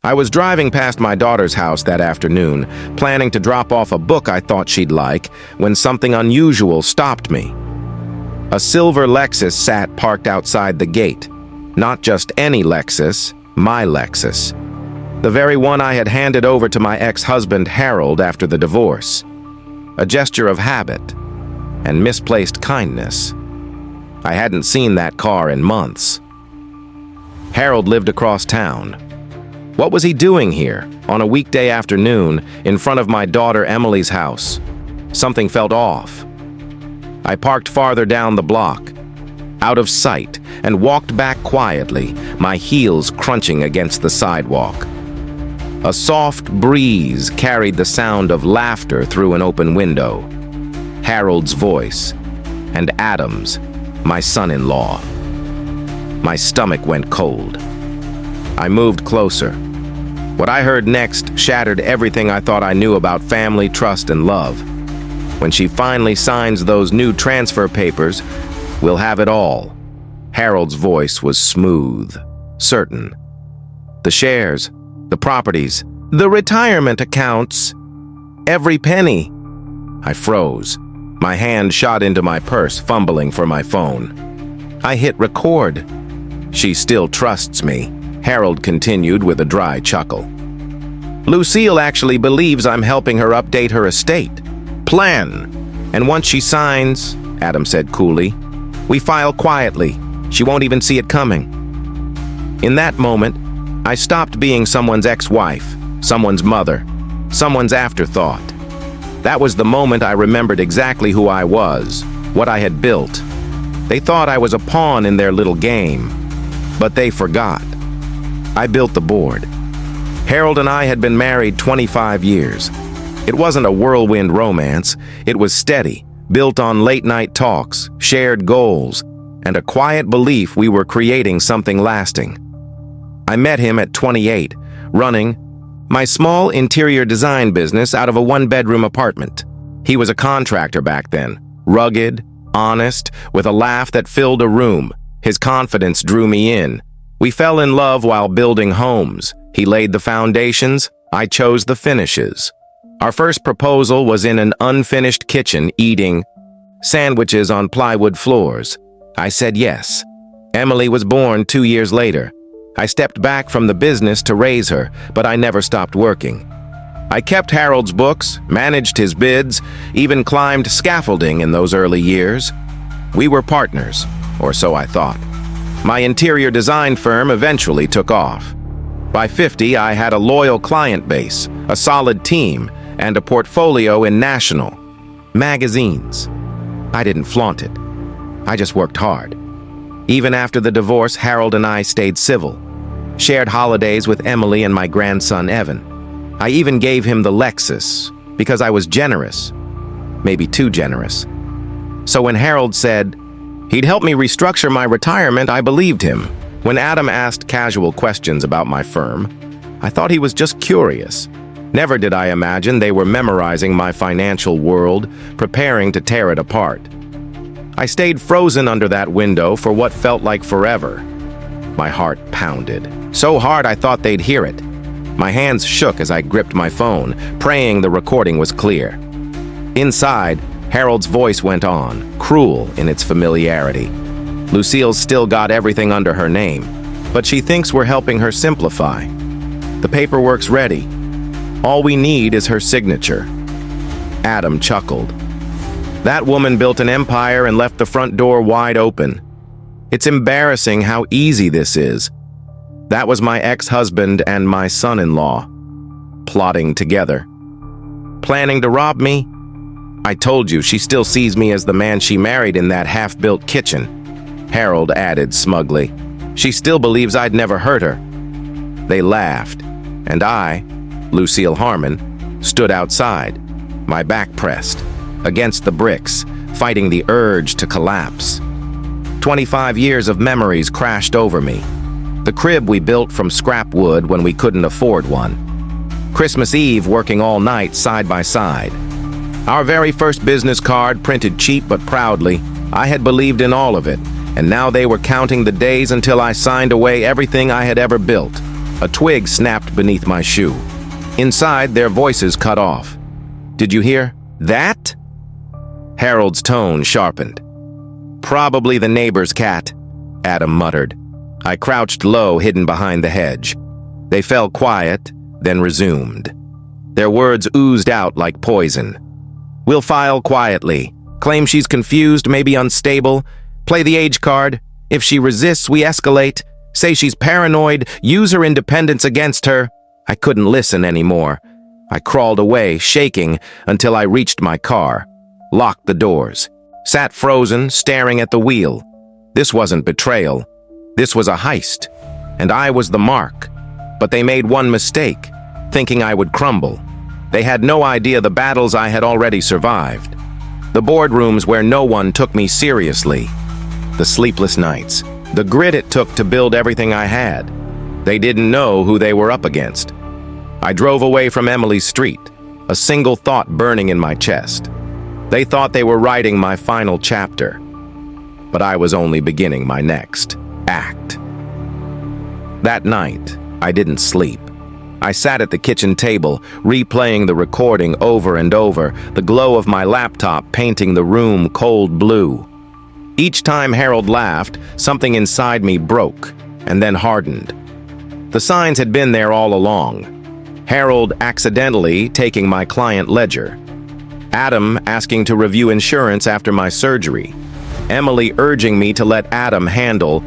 I was driving past my daughter's house that afternoon, planning to drop off a book I thought she'd like, when something unusual stopped me. A silver Lexus sat parked outside the gate. Not just any Lexus, my Lexus. The very one I had handed over to my ex-husband Harold after the divorce. A gesture of habit and misplaced kindness. I hadn't seen that car in months. Harold lived across town. What was he doing here, on a weekday afternoon, in front of my daughter Emily's house? Something felt off. I parked farther down the block, out of sight, and walked back quietly, my heels crunching against the sidewalk. A soft breeze carried the sound of laughter through an open window. Harold's voice, and Adam's, my son-in-law. My stomach went cold. I moved closer. What I heard next shattered everything I thought I knew about family, trust, and love. When she finally signs those new transfer papers, we'll have it all. Harold's voice was smooth, certain. The shares, the properties, the retirement accounts, every penny. I froze. My hand shot into my purse, fumbling for my phone. I hit record. She still trusts me, Harold continued with a dry chuckle. Lucille actually believes I'm helping her update her estate. Plan. And once she signs, Adam said coolly, we file quietly. She won't even see it coming. In that moment, I stopped being someone's ex-wife, someone's mother, someone's afterthought. That was the moment I remembered exactly who I was, what I had built. They thought I was a pawn in their little game, but they forgot. I built the board. Harold and I had been married 25 years. It wasn't a whirlwind romance. It was steady, built on late-night talks, shared goals, and a quiet belief we were creating something lasting. I met him at 28, running my small interior design business out of a one-bedroom apartment. He was a contractor back then, rugged, honest, with a laugh that filled a room. His confidence drew me in. We fell in love while building homes. He laid the foundations, I chose the finishes. Our first proposal was in an unfinished kitchen eating sandwiches on plywood floors. I said yes. Emily was born 2 years later. I stepped back from the business to raise her, but I never stopped working. I kept Harold's books, managed his bids, even climbed scaffolding in those early years. We were partners, or so I thought. My interior design firm eventually took off. By 50, I had a loyal client base, a solid team, and a portfolio in national magazines. I didn't flaunt it. I just worked hard. Even after the divorce, Harold and I stayed civil. Shared holidays with Emily and my grandson, Evan. I even gave him the Lexus, because I was generous. Maybe too generous. So when Harold said he'd help me restructure my retirement, I believed him. When Adam asked casual questions about my firm, I thought he was just curious. Never did I imagine they were memorizing my financial world, preparing to tear it apart. I stayed frozen under that window for what felt like forever. My heart pounded. So hard I thought they'd hear it. My hands shook as I gripped my phone, praying the recording was clear. Inside, Harold's voice went on, cruel in its familiarity. Lucille's still got everything under her name, but she thinks we're helping her simplify. The paperwork's ready. All we need is her signature. Adam chuckled. That woman built an empire and left the front door wide open. It's embarrassing how easy this is. That was my ex-husband and my son-in-law, plotting together. Planning to rob me? I told you she still sees me as the man she married in that half-built kitchen, Harold added smugly. She still believes I'd never hurt her. They laughed, and I, Lucille Harmon, stood outside, my back pressed, against the bricks, fighting the urge to collapse. 25 years of memories crashed over me. The crib we built from scrap wood when we couldn't afford one. Christmas Eve working all night side by side. Our very first business card printed cheap but proudly. I had believed in all of it, and now they were counting the days until I signed away everything I had ever built. A twig snapped beneath my shoe. Inside, their voices cut off. "Did you hear that?" Harold's tone sharpened. "Probably the neighbor's cat," Adam muttered. I crouched low, hidden behind the hedge. They fell quiet, then resumed. Their words oozed out like poison. "We'll file quietly. Claim she's confused, maybe unstable. Play the age card. If she resists, we escalate. Say she's paranoid. Use her independence against her." I couldn't listen anymore. I crawled away, shaking, until I reached my car, locked the doors, sat frozen, staring at the wheel. This wasn't betrayal. This was a heist, and I was the mark. But they made one mistake, thinking I would crumble. They had no idea the battles I had already survived. The boardrooms where no one took me seriously. The sleepless nights. The grit it took to build everything I had. They didn't know who they were up against. I drove away from Emily's street, a single thought burning in my chest. They thought they were writing my final chapter, but I was only beginning my next act. That night, I didn't sleep. I sat at the kitchen table, replaying the recording over and over, the glow of my laptop painting the room cold blue. Each time Harold laughed, something inside me broke, and then hardened. The signs had been there all along. Harold accidentally taking my client ledger. Adam asking to review insurance after my surgery. Emily urging me to let Adam handle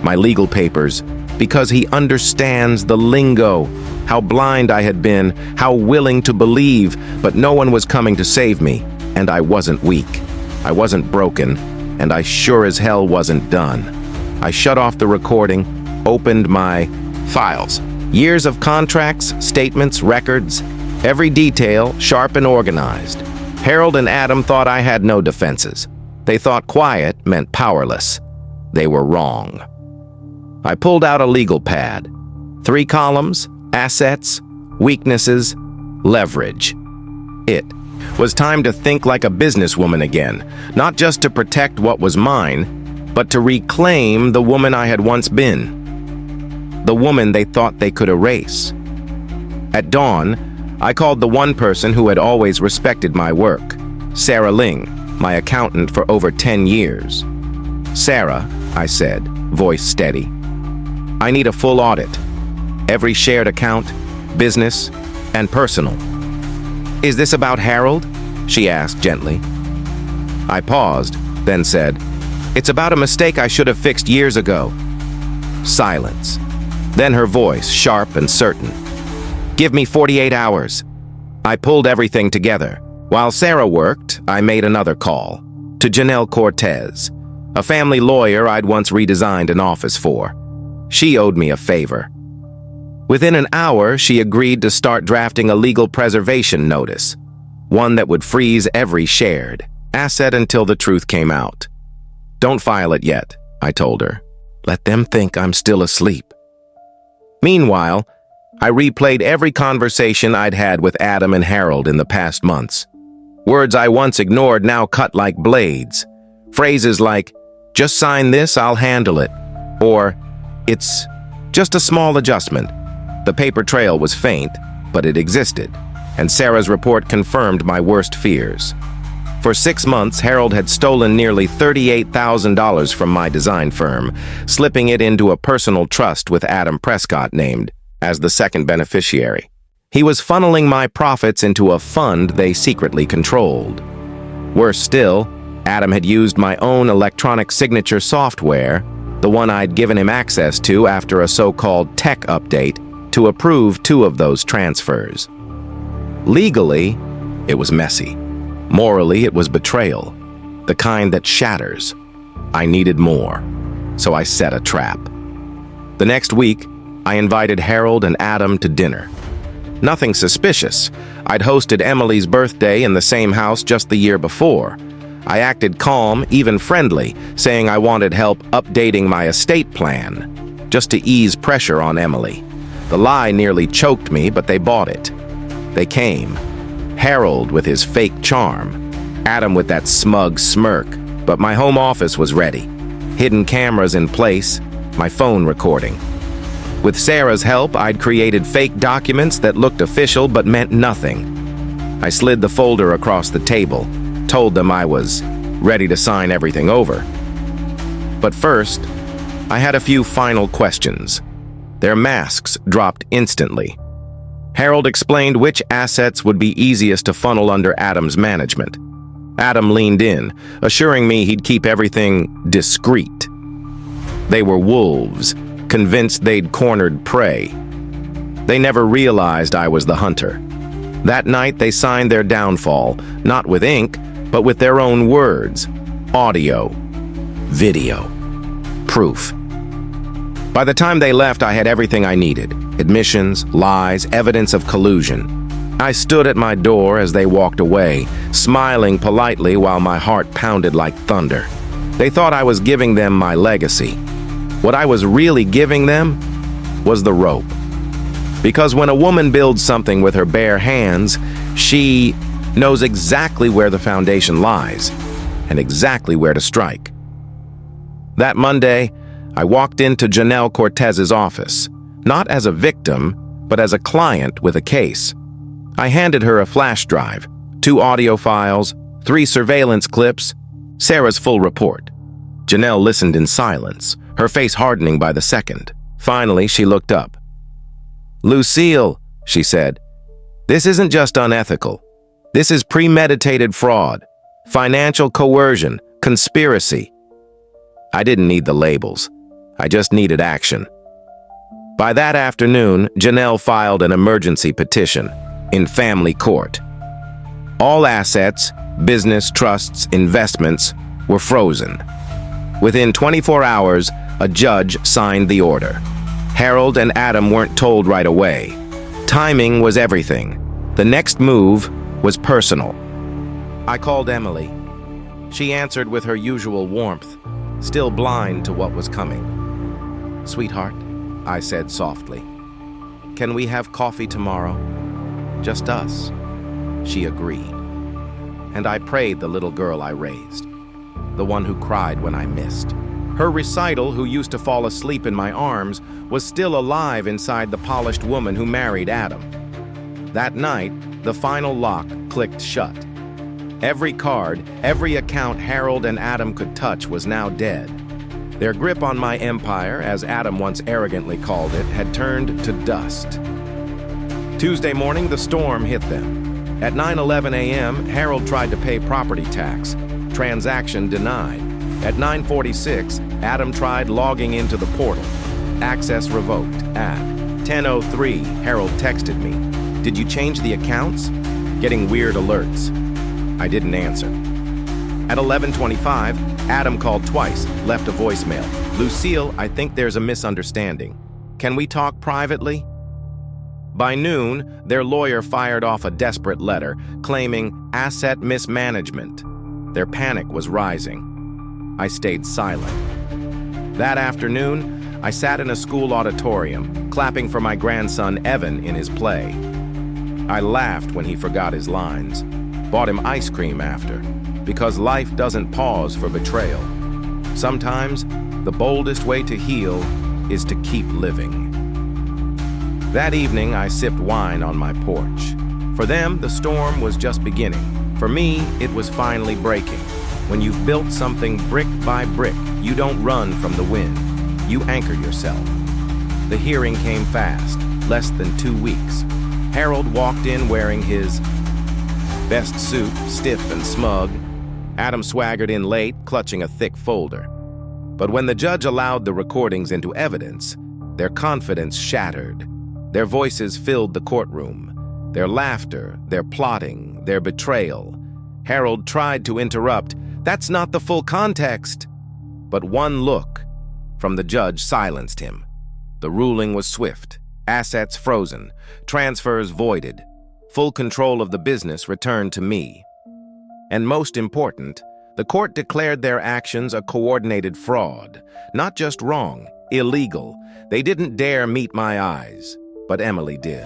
my legal papers because he understands the lingo. How blind I had been, how willing to believe, but no one was coming to save me, and I wasn't weak. I wasn't broken, and I sure as hell wasn't done. I shut off the recording, opened my files. Years of contracts, statements, records, every detail sharp and organized. Harold and Adam thought I had no defenses. They thought quiet meant powerless. They were wrong. I pulled out a legal pad. 3 columns, assets, weaknesses, leverage. It was time to think like a businesswoman again, not just to protect what was mine, but to reclaim the woman I had once been. The woman they thought they could erase. At dawn, I called the one person who had always respected my work, Sarah Ling, my accountant for over 10 years. "Sarah," I said, voice steady, "I need a full audit. Every shared account, business, and personal." "Is this about Harold?" she asked gently. I paused, then said, "It's about a mistake I should have fixed years ago." Silence. Then her voice, sharp and certain. "Give me 48 hours." I pulled everything together. While Sarah worked, I made another call to Janelle Cortez, a family lawyer I'd once redesigned an office for. She owed me a favor. Within an hour, she agreed to start drafting a legal preservation notice, one that would freeze every shared asset until the truth came out. "Don't file it yet," I told her. "Let them think I'm still asleep." Meanwhile, I replayed every conversation I'd had with Adam and Harold in the past months. Words I once ignored now cut like blades. Phrases like, "Just sign this, I'll handle it," or, "It's just a small adjustment." The paper trail was faint, but it existed, and Sarah's report confirmed my worst fears. For 6 months, Harold had stolen nearly $38,000 from my design firm, slipping it into a personal trust with Adam Prescott named as the second beneficiary. He was funneling my profits into a fund they secretly controlled. Worse still, Adam had used my own electronic signature software, the one I'd given him access to after a so-called tech update, to approve 2 of those transfers. Legally, it was messy. Morally, it was betrayal, the kind that shatters. I needed more, so I set a trap. The next week, I invited Harold and Adam to dinner. Nothing suspicious. I'd hosted Emily's birthday in the same house just the year before. I acted calm, even friendly, saying I wanted help updating my estate plan, just to ease pressure on Emily. The lie nearly choked me, but they bought it. They came. Harold with his fake charm, Adam with that smug smirk, but my home office was ready. Hidden cameras in place, my phone recording. With Sarah's help, I'd created fake documents that looked official but meant nothing. I slid the folder across the table, told them I was ready to sign everything over. But first, I had a few final questions. Their masks dropped instantly. Harold explained which assets would be easiest to funnel under Adam's management. Adam leaned in, assuring me he'd keep everything discreet. They were wolves, convinced they'd cornered prey. They never realized I was the hunter. That night, they signed their downfall, not with ink, but with their own words. Audio. Video. Proof. By the time they left, I had everything I needed. Admissions, lies, evidence of collusion. I stood at my door as they walked away, smiling politely while my heart pounded like thunder. They thought I was giving them my legacy. What I was really giving them was the rope. Because when a woman builds something with her bare hands, she knows exactly where the foundation lies and exactly where to strike. That Monday, I walked into Janelle Cortez's office, not as a victim, but as a client with a case. I handed her a flash drive, 2 audio files, 3 surveillance clips, Sarah's full report. Janelle listened in silence, her face hardening by the second. Finally, she looked up. "Lucille," she said, "this isn't just unethical. This is premeditated fraud, financial coercion, conspiracy." I didn't need the labels. I just needed action. By that afternoon, Janelle filed an emergency petition in family court. All assets, business, trusts, investments were frozen. Within 24 hours, a judge signed the order. Harold and Adam weren't told right away. Timing was everything. The next move was personal. I called Emily. She answered with her usual warmth, still blind to what was coming. "Sweetheart," I said softly, "can we have coffee tomorrow? Just us." She agreed. And I prayed the little girl I raised, the one who cried when I missed. Her recital, who used to fall asleep in my arms, was still alive inside the polished woman who married Adam. That night, the final lock clicked shut. Every card, every account Harold and Adam could touch was now dead. Their grip on my empire, as Adam once arrogantly called it, had turned to dust. Tuesday morning, the storm hit them. At 9:11 a.m., Harold tried to pay property tax. Transaction denied. At 9:46, Adam tried logging into the portal. Access revoked. At 10:03, Harold texted me, "Did you change the accounts?" Getting weird alerts. I didn't answer. At 11:25, Adam called twice, left a voicemail. "Lucille, I think there's a misunderstanding. Can we talk privately?" By noon, their lawyer fired off a desperate letter claiming asset mismanagement. Their panic was rising. I stayed silent. That afternoon, I sat in a school auditorium, clapping for my grandson Evan in his play. I laughed when he forgot his lines, bought him ice cream after, because life doesn't pause for betrayal. Sometimes, the boldest way to heal is to keep living. That evening, I sipped wine on my porch. For them, the storm was just beginning. For me, it was finally breaking. When you've built something brick by brick, you don't run from the wind. You anchor yourself. The hearing came fast, less than 2 weeks. Harold walked in wearing his best suit, stiff and smug. Adam swaggered in late, clutching a thick folder. But when the judge allowed the recordings into evidence, their confidence shattered. Their voices filled the courtroom. Their laughter, their plotting, their betrayal. Harold tried to interrupt. "That's not the full context." But one look from the judge silenced him. The ruling was swift. Assets frozen. Transfers voided. Full control of the business returned to me. And most important, the court declared their actions a coordinated fraud. Not just wrong, illegal. They didn't dare meet my eyes, but Emily did.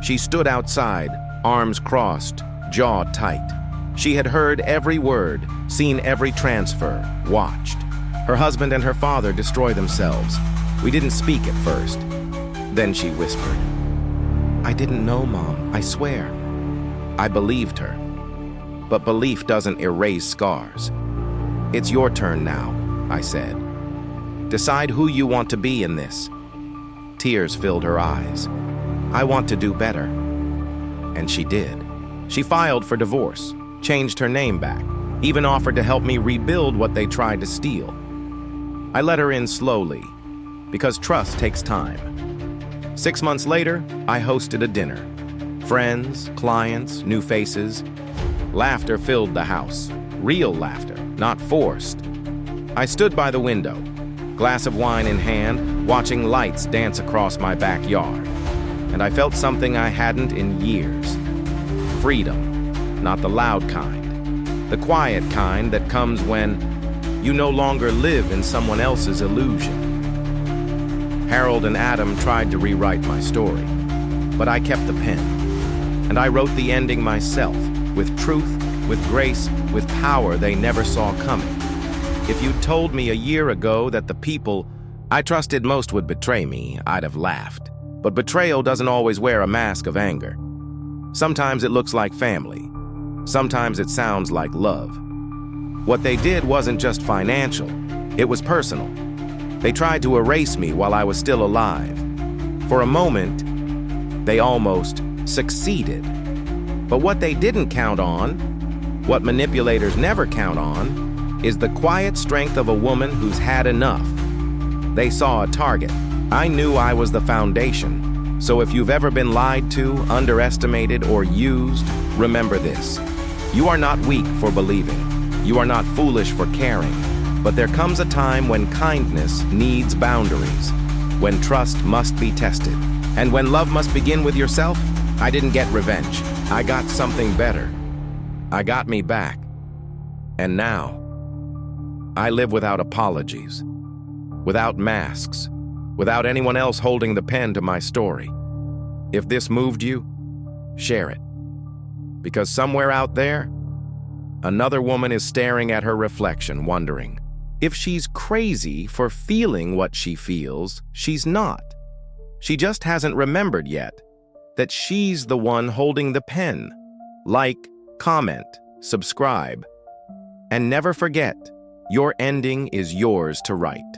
She stood outside, arms crossed, jaw tight. She had heard every word, seen every transfer, watched. Her husband and her father destroy themselves. We didn't speak at first. Then she whispered, "I didn't know, Mom, I swear." I believed her. But belief doesn't erase scars. "It's your turn now," I said. "Decide who you want to be in this." Tears filled her eyes. "I want to do better." And she did. She filed for divorce, changed her name back, even offered to help me rebuild what they tried to steal. I let her in slowly, because trust takes time. 6 months later, I hosted a dinner. Friends, clients, new faces. Laughter filled the house. Real laughter, not forced. I stood by the window, glass of wine in hand, watching lights dance across my backyard. And I felt something I hadn't in years. Freedom, not the loud kind. The quiet kind that comes when you no longer live in someone else's illusion. Harold and Adam tried to rewrite my story, but I kept the pen. And I wrote the ending myself, with truth, with grace, with power they never saw coming. If you'd told me a year ago that the people I trusted most would betray me, I'd have laughed. But betrayal doesn't always wear a mask of anger. Sometimes it looks like family. Sometimes it sounds like love. What they did wasn't just financial, it was personal. They tried to erase me while I was still alive. For a moment, they almost succeeded. But what they didn't count on, what manipulators never count on, is the quiet strength of a woman who's had enough. They saw a target. I knew I was the foundation. So if you've ever been lied to, underestimated, or used, remember this. You are not weak for believing. You are not foolish for caring. But there comes a time when kindness needs boundaries, when trust must be tested, and when love must begin with yourself. I didn't get revenge. I got something better. I got me back. And now, I live without apologies, without masks, without anyone else holding the pen to my story. If this moved you, share it. Because somewhere out there, another woman is staring at her reflection, wondering, if she's crazy for feeling what she feels, she's not. She just hasn't remembered yet that she's the one holding the pen. Like, comment, subscribe, and never forget, your ending is yours to write.